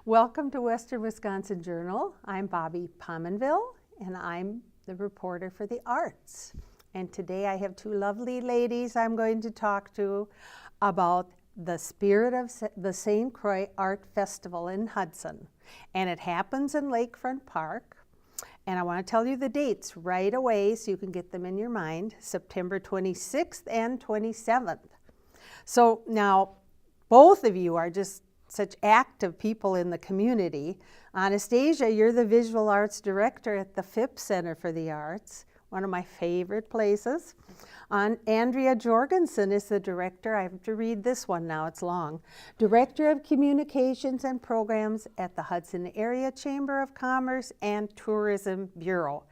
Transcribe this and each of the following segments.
Welcome to Western Wisconsin Journal. I'm Bobby Pominville, and I'm the reporter for the arts. And today I have two lovely ladies I'm going to talk to about the Spirit of the St. Croix Art Festival in Hudson. And it happens in Lakefront Park. And I want to tell you the dates right away so you can get them in your mind, September 26th and 27th. So now, both of you are just such active people in the community. Anastasia, you're the visual arts director at the Phipps Center for the Arts, one of my favorite places. Andrea Jorgensen is the director, I have to read this one now, it's long, Director of Communications and Programs at the Hudson Area Chamber of Commerce and Tourism Bureau.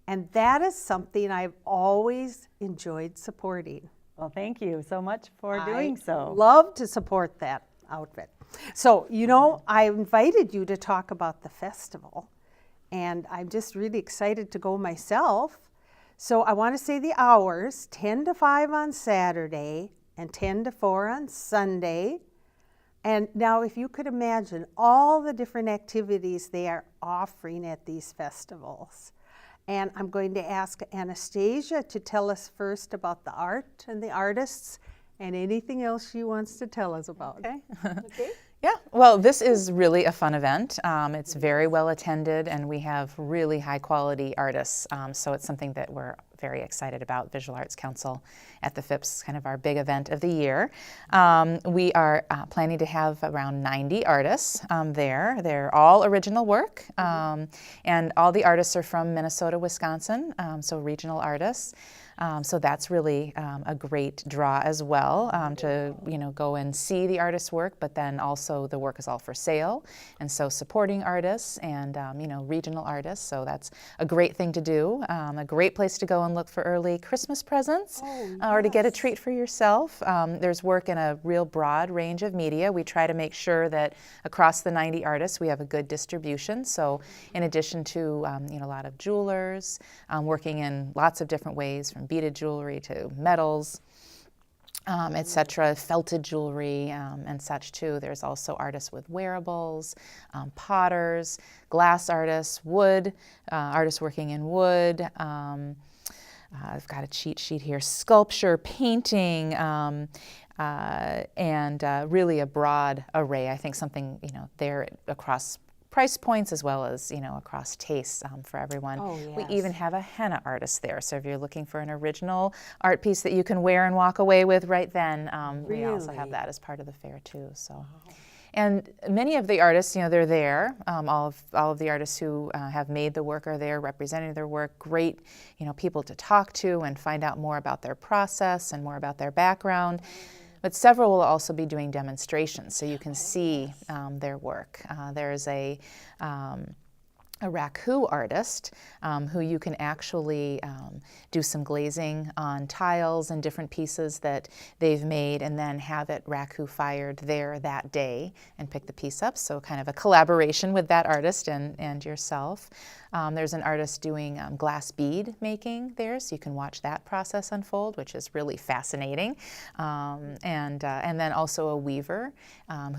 And that is something I've always enjoyed supporting. Well, thank you so much for doing so. Love to support that outfit. So, you know, I invited you to talk about the festival, and I'm just really excited to go myself. So I want to say the hours, 10 to 5 on Saturday and 10 to 4 on Sunday. And now if you could imagine all the different activities they are offering at these festivals. And I'm going to ask Anastasia to tell us first about the art and the artists and anything else she wants to tell us about. Okay. Okay? Yeah, well, this is really a fun event. It's very well attended, and we have really high quality artists. So it's something that we're very excited about. Visual Arts Council at the Phipps, kind of our big event of the year. We are planning to have around 90 artists there. They're all original work, and all the artists are from Minnesota, Wisconsin, so regional artists. So that's really a great draw as well, to go and see the artist's work, but then also the work is all for sale, and so supporting artists and regional artists. So that's a great thing to do, a great place to go and look for early Christmas presents, or to get a treat for yourself. There's work in a real broad range of media. We try to make sure that across the 90 artists we have a good distribution. So in addition to a lot of jewelers working in lots of different ways, from beaded jewelry to metals, etc., felted jewelry and such too. There's also artists with wearables, potters, glass artists, wood, artists working in wood. I've got a cheat sheet here, sculpture, painting, and really a broad array. I think something there across price points as well as across tastes for everyone. Oh, yes. We even have a henna artist there, so if you're looking for an original art piece that you can wear and walk away with right then, we also have that as part of the fair too. So, and many of the artists, they're there. All of the artists who have made the work are there representing their work. Great, people to talk to and find out more about their process and more about their background. But several will also be doing demonstrations, so you can see their work. There's a raku artist who you can actually do some glazing on tiles and different pieces that they've made, and then have it raku fired there that day and pick the piece up. So kind of a collaboration with that artist and yourself. There's an artist doing glass bead making there, so you can watch that process unfold, which is really fascinating. And then also a weaver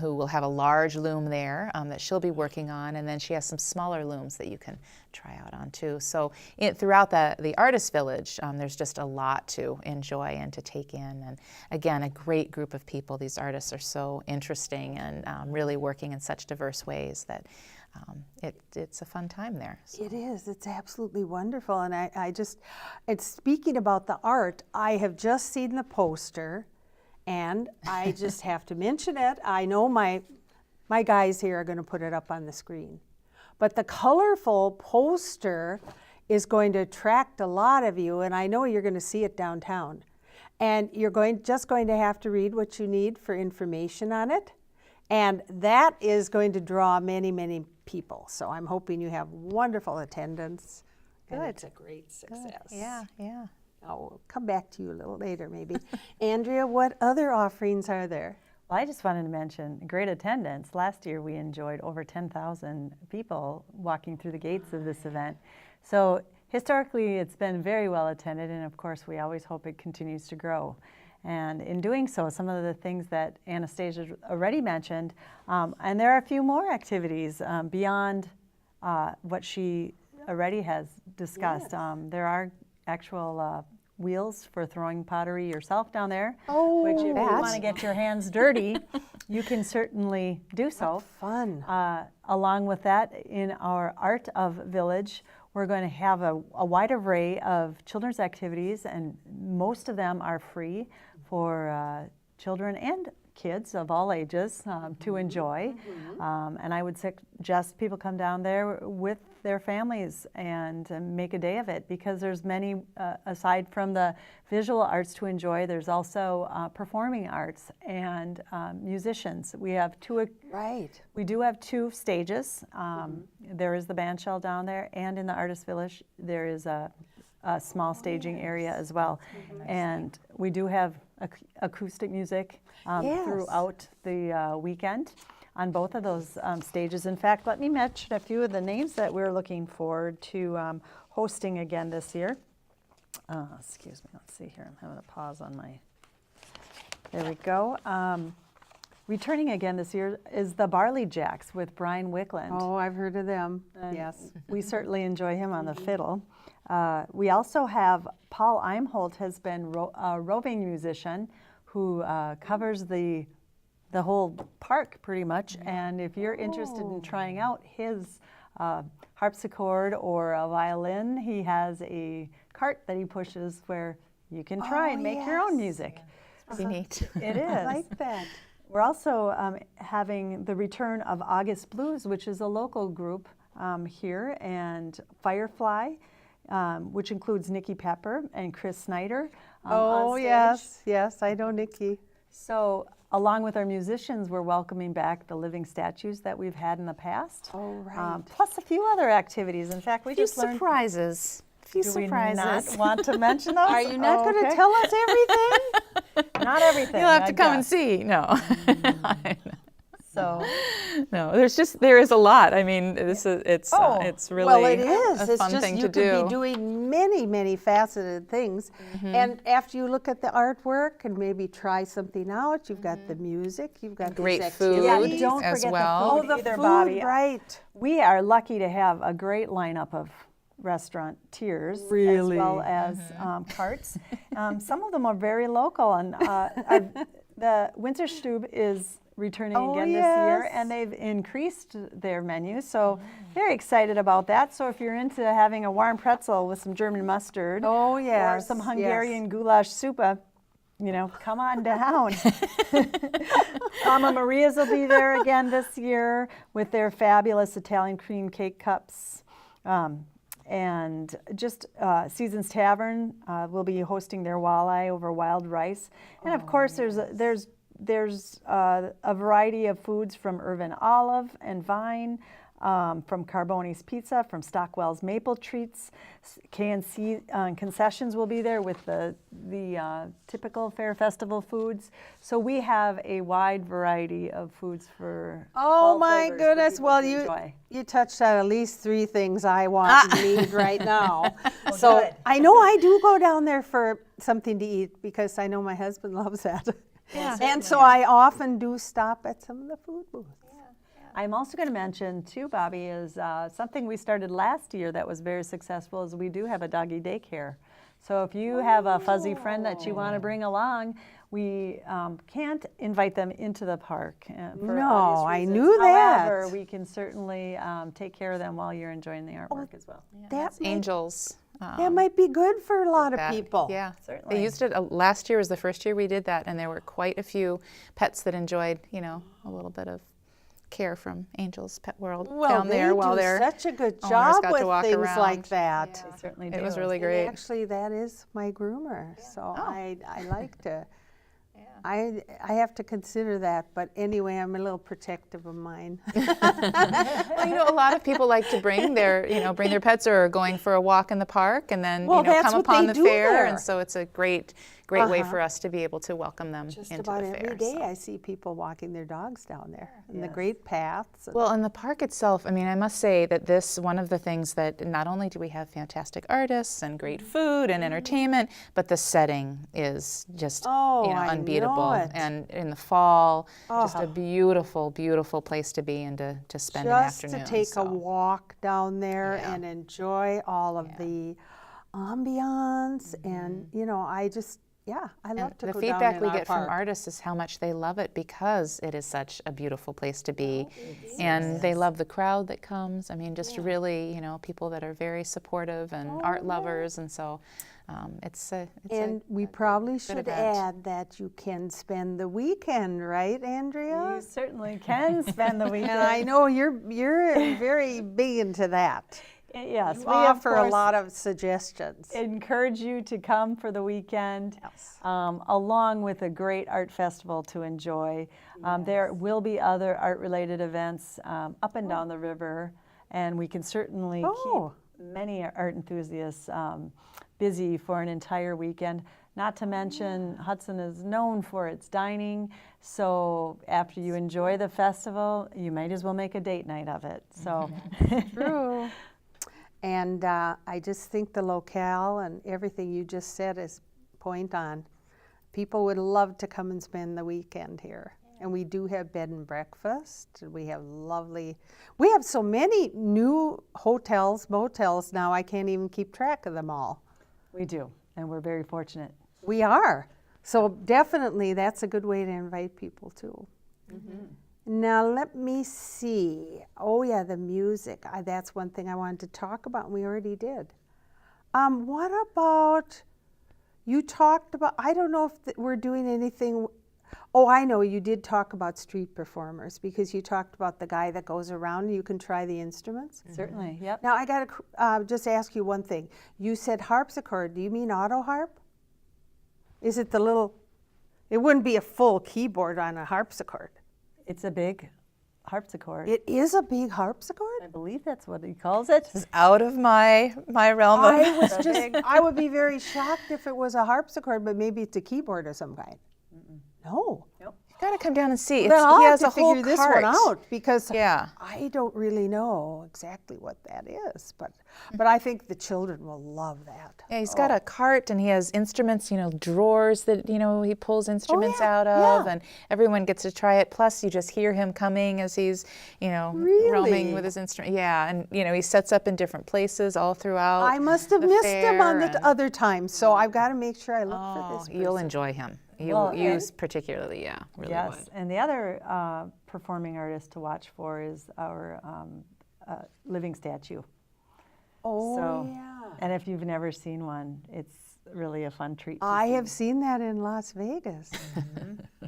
who will have a large loom there that she'll be working on, and then she has some smaller looms that you can try out on too. So throughout the artist village, there's just a lot to enjoy and to take in. And again, a great group of people. These artists are so interesting and really working in such diverse ways that it's a fun time there. So. It is. It's absolutely wonderful. And and speaking about the art, I have just seen the poster, and I just have to mention it. I know my guys here are going to put it up on the screen. But the colorful poster is going to attract a lot of you, and I know you're going to see it downtown. And you're just going to have to read what you need for information on it. And that is going to draw many, many people. So I'm hoping you have wonderful attendance. Good. And it's a great success. Good. Yeah. I'll come back to you a little later, maybe. Andrea, what other offerings are there? Well, I just wanted to mention great attendance. Last year we enjoyed over 10,000 people walking through the gates of this event. So historically it's been very well attended, and of course we always hope it continues to grow. And in doing so, some of the things that Anastasia already mentioned, and there are a few more activities beyond what she already has discussed. There are actual wheels for throwing pottery yourself down there, which if you want to get your hands dirty, you can certainly do so. Fun. Along with that, in our Art of Village, we're going to have a wide array of children's activities, and most of them are free for children and kids of all ages to enjoy. And I would suggest people come down there with their families and make a day of it, because there's many, aside from the visual arts to enjoy, there's also performing arts and musicians. We have we do have 2 stages. There is the band shell down there, and in the Artist Village there is a small staging area as well. And we do have acoustic music throughout the weekend on both of those stages. In fact, let me mention a few of the names that we're looking forward to hosting again this year. Excuse me, let's see here. I'm having a pause on my, there we go. Returning again this year is the Barley Jacks with Brian Wickland. Oh, I've heard of them. And yes. We certainly enjoy him on the fiddle. We also have Paul Imholt, has been a roving musician who covers the whole park pretty much. And if you're interested in trying out his harpsichord or a violin, he has a cart that he pushes where you can try and make your own music. Pretty neat. It is. I like that. We're also having the return of August Blues, which is a local group here, and Firefly, which includes Nikki Pepper and Chris Snyder. Oh, yes, yes, I know Nikki. So along with our musicians, we're welcoming back the living statues that we've had in the past. Oh, right. Plus a few other activities. In fact, we just learned... surprises. Do we not want to mention those? Are you not going to tell us everything? Not everything. You'll have to come and see. No. So no, there is a lot. I mean, it's really well, it is. a It's fun just thing you to could do. be doing many, many faceted things. And after you look at the artwork and maybe try something out, you've got the music, you've got Great these food activities. don't as forget well. the food The either, food, Bobby. right. We are lucky to have a great lineup of restaurateurs Really? as well as carts. Some of them are very local, and the Winterstube is returning again this year, yes. and they've increased their menu, so very excited about that. So if you're into having a warm pretzel with some German mustard or some Hungarian goulash soupa, you know, come on down. Mama Maria's will be there again this year with their fabulous Italian cream cake cups. And just Seasons Tavern will be hosting their walleye over wild rice. And of course, there's a variety of foods from Irvin Olive and Vine, from Carboni's Pizza, from Stockwell's Maple Treats. K&C concessions will be there with the typical Fair Festival foods. So we have a wide variety of foods for all my flavors for goodness. people Well, to enjoy. you touched on at least 3 things I want and need right now. So good. I know I do go down there for something to eat because I know my husband loves that. Yeah. And so I often do stop at some of the food booths. I'm also going to mention too, Bobby, is something we started last year that was very successful is we do have a doggy daycare. So if you have a fuzzy friend that you want to bring along, we can't invite them into the park. For No, obvious I reasons. knew that. However, we can certainly take care of them while you're enjoying the artwork as well. That might, Angels. that might be good for a lot of that. people. Yeah, Certainly. They used it last year was the first year we did that, and there were quite a few pets that enjoyed, you know, a little bit of care from Angel's Pet World down there while they they're do such a good owners job got to with walk things around. like that. They certainly do. It was really And great. actually, that is my groomer, so I like to. I have to consider that, but anyway, I'm a little protective of mine. Well, you know, a lot of people like to bring their pets or are going for a walk in the park, and then Well, come that's what upon they the do fair, there. and so it's a great great way for us to be able to welcome them Just into about the fair. every day so. I see people walking their dogs down there and the Yes. great paths. Well, in the park itself, I mean, I must say that one of the things that not only do we have fantastic artists and great food and entertainment, but the setting is just Oh, I unbeatable. know it. And in the fall, just Oh. a beautiful, beautiful place to be and to spend an Just afternoon. to take so. a walk down there Yeah. and enjoy all of the ambiance and I just I love And to the go feedback down in we our get from park. artists is how much they love it because it is such a beautiful place to be, and they love the crowd that comes. I mean, just really, people that are very supportive and art lovers, and so it's And we probably good should event. add that you can spend the weekend, right, Andrea? You certainly can spend the weekend. And I know you're very big into that. Yes, You we of offer a course lot of suggestions. encourage you to come for the weekend, along with a great art festival to enjoy. There will be other art-related events up and down the river, and we can certainly Oh. keep many art enthusiasts busy for an entire weekend. Not to mention, Hudson is known for its dining, so after you enjoy the festival, you might as well make a date night of it. So. True. And I just think the locale and everything you just said is point on. People would love to come and spend the weekend here. And we do have bed and breakfast. We have so many new hotels, motels now, I can't even keep track of them all. We do, and we're very fortunate. We are. So definitely that's a good way to invite people too. Now let me see. Oh yeah, the music. That's one thing I wanted to talk about, and we already did. What about, you talked about, I don't know if we're doing anything. Oh, I know, you did talk about street performers because you talked about the guy that goes around and you can try the instruments. Certainly, yep. Now I got to just ask you one thing. You said harpsichord. Do you mean auto harp? Is it the little, it wouldn't be a full keyboard on a harpsichord. It's a big harpsichord. It is a big harpsichord? I believe that's what he calls it. It's out of my realm of I would be very shocked if it was a harpsichord, but maybe it's a keyboard of some kind. No. Nope. Got to come down and see. Then I'll he have has to a whole figure this cart. one out because Yeah. I don't really know exactly what that is, but I think the children will love that. Yeah, he's got a cart and he has instruments, drawers that, he pulls instruments yeah, out of, yeah. and everyone gets to try it. Plus, you just hear him coming as he's, Really? roaming with his instrument. Yeah, and, he sets up in different places all throughout. I must have the missed him on fair the and- other times, so I've got to make sure I look for Oh, this you'll person. enjoy him. Well, You and- particularly, really Yes, would. and the other performing artist to watch for is our living statue. Oh, So- yeah. And if you've never seen one, it's really a fun treat to I see. have seen that in Las Vegas.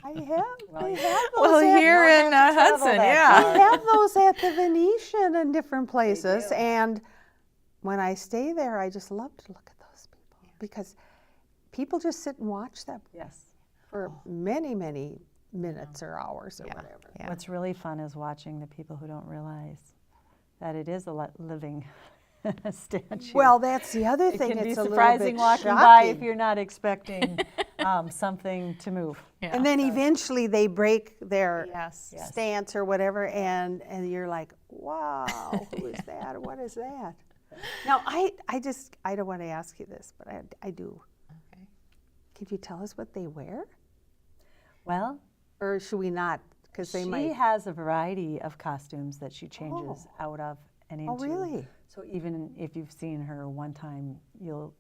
I have. They have those Well, at- here in Hudson, that They yeah. have those at the Venetian and different places, and when I stay there, I just love to look at those people because people just sit and watch them Yes. for many, many minutes or hours or whatever. Yeah. What's really fun is watching the people who don't realize that it is a living statue. Well, that's the other it thing. can be It's a surprising little bit walking by if shocking. you're not expecting something to move. Yeah. And then eventually they break their Yes. stance or whatever, and you're like, wow, who is that? Or what is that? Now, I don't want to ask you this, but I do. Okay. Can you tell us what they wear? Well, Or should we not? Because they she might. has a variety of costumes that she changes out of and into. Oh, really? So even if you've seen her one time, you'll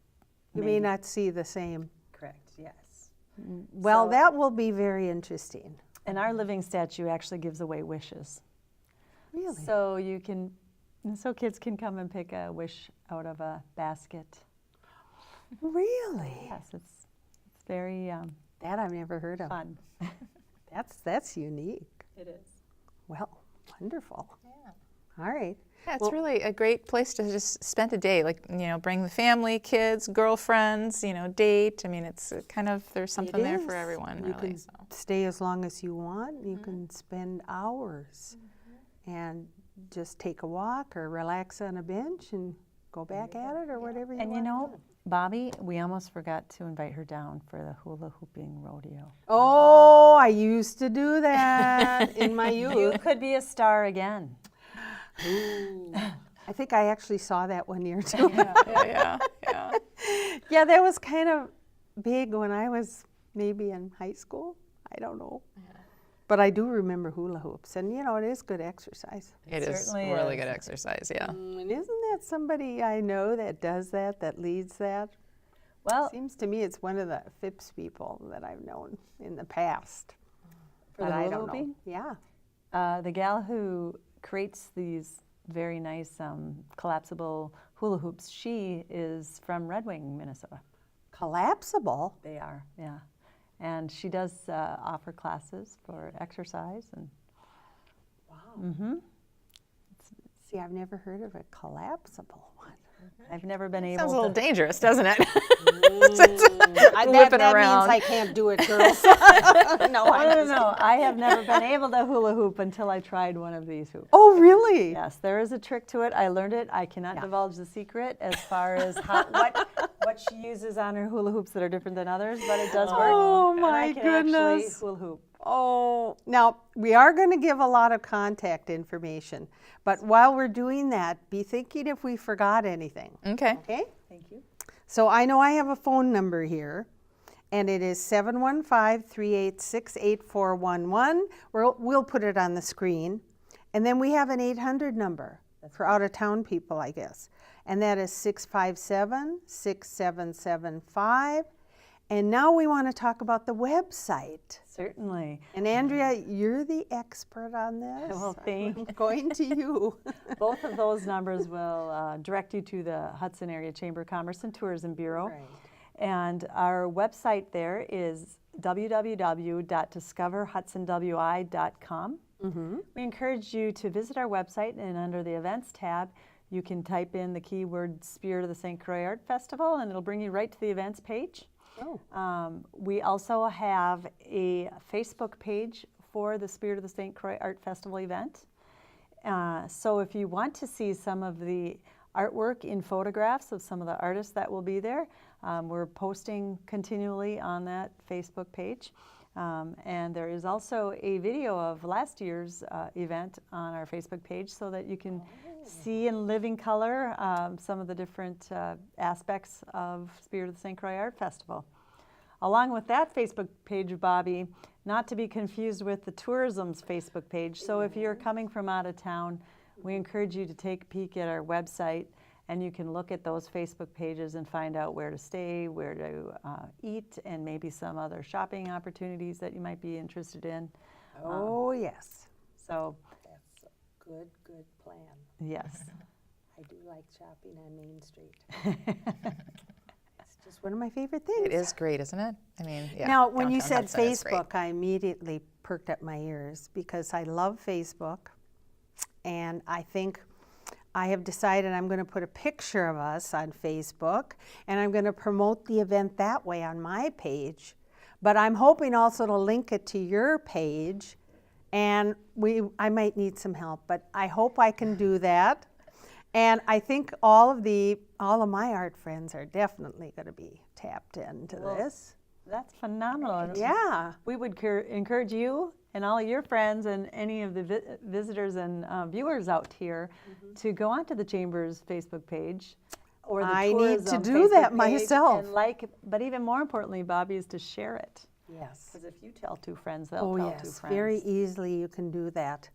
You may not see the same. correct. Yes. Well, So- that will be very interesting. And our living statue actually gives away wishes. Really? So so kids can come and pick a wish out of a basket. Really? Yes, it's very That I've never heard of. fun. That's unique. It is. Well, wonderful. Yeah. All right. Yeah, it's really a great place to just spend a day. Like, bring the family, kids, girlfriends, date. I mean, it's kind of, there's something It there for is. everyone, You really. can So. stay as long as you want. You can spend hours and just take a walk or relax on a bench and go back at it or whatever you And you want. know, Bobby, we almost forgot to invite her down for the hula hooping rodeo. Oh, I used to do that in my You youth. could be a star again. I think I actually saw that one year too. Yeah. Yeah, that was kind of big when I was maybe in high school. I don't know. But I do remember hula hoops, and you know, it is good exercise. It is certainly really is. good exercise, yeah. And isn't that somebody I know that does that, that leads that? Well, Seems to me it's one of the FIPS people that I've known in the past. For the But I hula don't know. hooping? Yeah. the gal who creates these very nice collapsible hula hoops, she is from Red Wing, Minnesota. Collapsible. They are, yeah. And she does offer classes for exercise. And Wow. See, I've never heard of a collapsible one. I've never been able Sounds a to. little dangerous, doesn't it? That around. means I can't do it, girls. No, No. I have never been able to hula hoop until I tried one of these hoops. Oh, really? Yes, there is a trick to it. I learned it. I cannot Yeah. divulge the secret as far as what she uses on her hula hoops that are different than others, but it does work. Oh, and my I can goodness. actually hula hoop. Oh, now we are going to give a lot of contact information, but while we're doing that, be thinking if we forgot anything. Okay. Okay? Thank you. So I know I have a phone number here, and it is 715-386-8411. We'll put it on the screen. And then we have an 800 number for out-of-town people, I guess. And that is 657-6775. And now we want to talk about the website. Certainly. And Andrea, you're the expert on this. Well, thank I'm going to you. Both of those numbers will direct you to the Hudson Area Chamber of Commerce and Tourism Bureau. Right. And our website there is www.discoverhudsonwi.com. We encourage you to visit our website, and under the events tab, you can type in the keyword Spirit of the St. Croix Art Festival, and it'll bring you right to the events page. Oh. We also have a Facebook page for the Spirit of the St. Croix Art Festival event. So if you want to see some of the artwork in photographs of some of the artists that will be there, we're posting continually on that Facebook page. And there is also a video of last year's event on our Facebook page so that you can see in living color some of the different aspects of Spirit of the St. Croix Art Festival. Along with that Facebook page, Bobby, not to be confused with the tourism's Facebook page. So if you're coming from out of town, we encourage you to take a peek at our website, and you can look at those Facebook pages and find out where to stay, where to eat, and maybe some other shopping opportunities that you might be interested in. Oh, yes. So, That's a good plan. yes. I do like shopping on Main Street. It's just one of my favorite things. It is great, isn't it? I mean, yeah. Now, when you downtown said Hudson is great. Facebook, I immediately perked up my ears because I love Facebook, and I think I have decided I'm going to put a picture of us on Facebook, and I'm going to promote the event that way on my page. But I'm hoping also to link it to your page, and I might need some help, but I hope I can do that. And I think all of my art friends are definitely going to be tapped into this. That's phenomenal. Yeah. We would encourage you and all of your friends and any of the visitors and viewers out here to go onto the Chamber's Facebook page or the I need to tourism do Facebook that page myself. and but even more importantly, Bobby, is to share it. Yes. Because if you tell two friends, they'll Oh, tell two yes. friends. Very easily you can do that.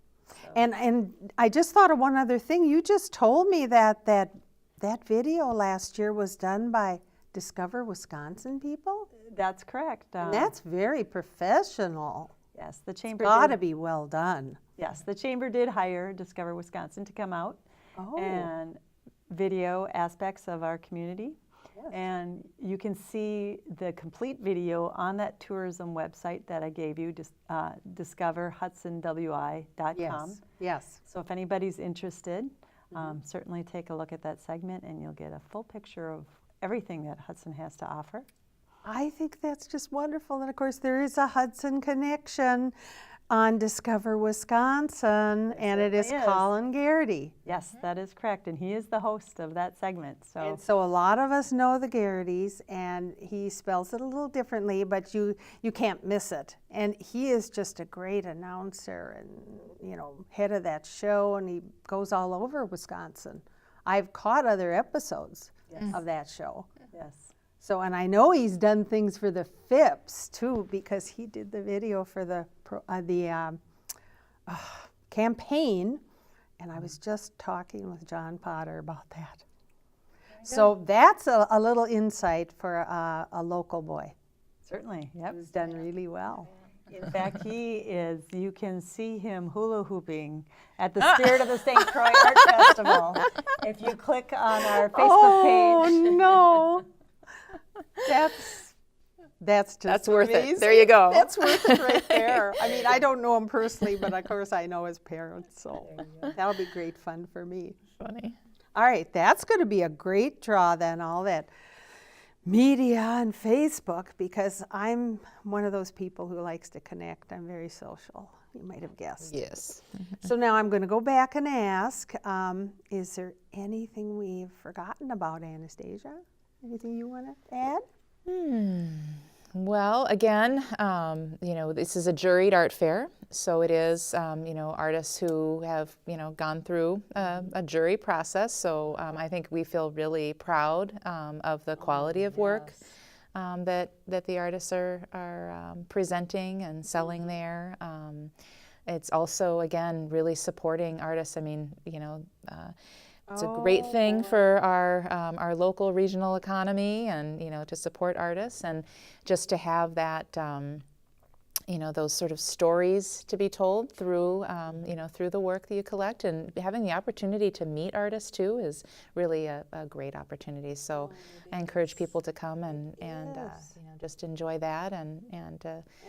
And I just thought of one other thing. You just told me that video last year was done by Discover Wisconsin people. That's correct. And that's very professional. Yes, the Chamber Got to did, be well done. yes, the Chamber did hire Discover Wisconsin to come out Oh. and video aspects of our community. Yes. And you can see the complete video on that tourism website that I gave you, discoverhudsonwi.com. Yes. Yes. So if anybody's interested, certainly take a look at that segment and you'll get a full picture of everything that Hudson has to offer. I think that's just wonderful. And of course, there is a Hudson connection. on Discover Wisconsin, and it is certainly is. Colin Garrity. Yes, that is correct, and he is the host of that segment. So And so a lot of us know the Garritys, and he spells it a little differently, but you can't miss it. And he is just a great announcer and, you know, head of that show, and he goes all over Wisconsin. I've caught other episodes of that show. yes. So, and I know he's done things for the FIPS too, because he did the video for the campaign, and I was just talking with John Potter about that. So that's a little insight for a local boy Certainly, yep. who's done really well. In fact, he is, you can see him hula hooping at the Spirit of the St. Croix Art Festival. If you click on our Facebook page. Oh no, that's just worth amazing. it. There you go. That's worth it right there. I mean, I don't know him personally, but of course I know his parents, so that'll be great fun for me. Funny. All right, that's going to be a great draw then, all that media and Facebook, because I'm one of those people who likes to connect. I'm very social, you might have guessed. Yes. So now I'm going to go back and ask, is there anything we've forgotten about Anastasia? Anything you want to add? Well, again, you know, this is a juried art fair, so it is, you know, artists who have, you know, gone through a jury process. So I think we feel really proud of the quality of work that the artists are presenting and selling there. It's also, again, really supporting artists. I mean, you know. It's a great thing for our local regional economy, and you know, to support artists, and just to have that you know, those sort of stories to be told through you know, through the work that you collect, and having the opportunity to meet artists too is really a great opportunity. So I encourage people to come and you know, just enjoy that and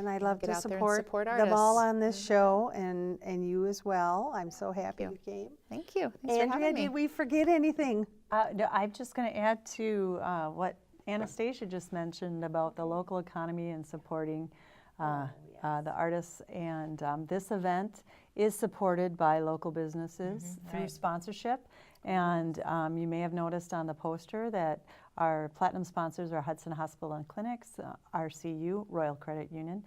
I'd love get to out there and support support them all artists. on this show, and you as well. I'm so happy you came. Thank you. Thanks for Andrea, having me. did we forget anything? No, I'm just going to add to what Anastasia just mentioned about the local economy and supporting the artists. And this event is supported by local businesses through sponsorship. And you may have noticed on the poster that our platinum sponsors are Hudson Hospital and Clinics, RCU, Royal Credit Union,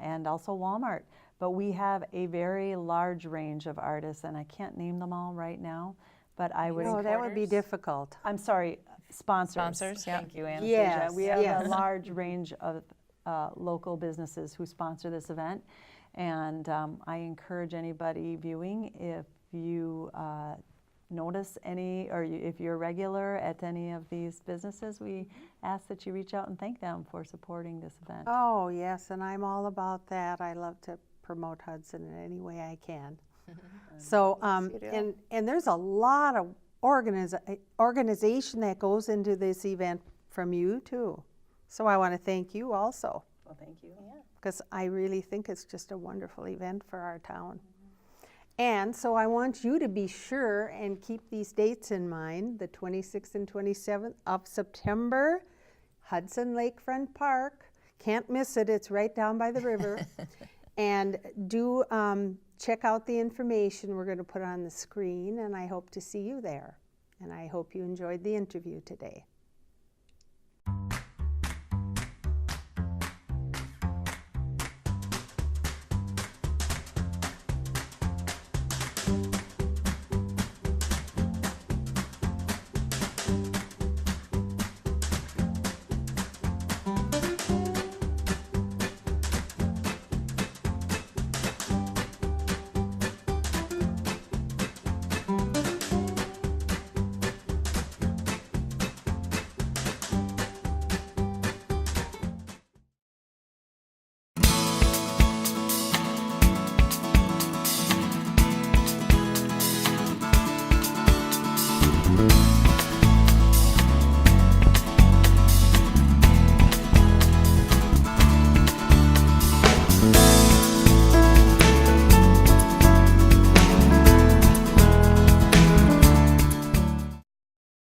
and also Walmart. But we have a very large range of artists, and I can't name them all right now, but I would No, that would be difficult. I'm sorry, sponsors. Sponsors, yeah. Thank you, Anastasia. Yes, We have yes. a large range of local businesses who sponsor this event, and I encourage anybody viewing, if you notice any, or if you're regular at any of these businesses, we ask that you reach out and thank them for supporting this event. Oh, yes, and I'm all about that. I love to promote Hudson in any way I can. So, and there's a lot of organization that goes into this event from you too. So I want to thank you also, Well, thank you. because I really think it's just a wonderful event for our town. And so I want you to be sure and keep these dates in mind, the 26th and 27th of September, Hudson Lakefront Park. Can't miss it, it's right down by the river. And do check out the information we're going to put on the screen, and I hope to see you there. And I hope you enjoyed the interview today.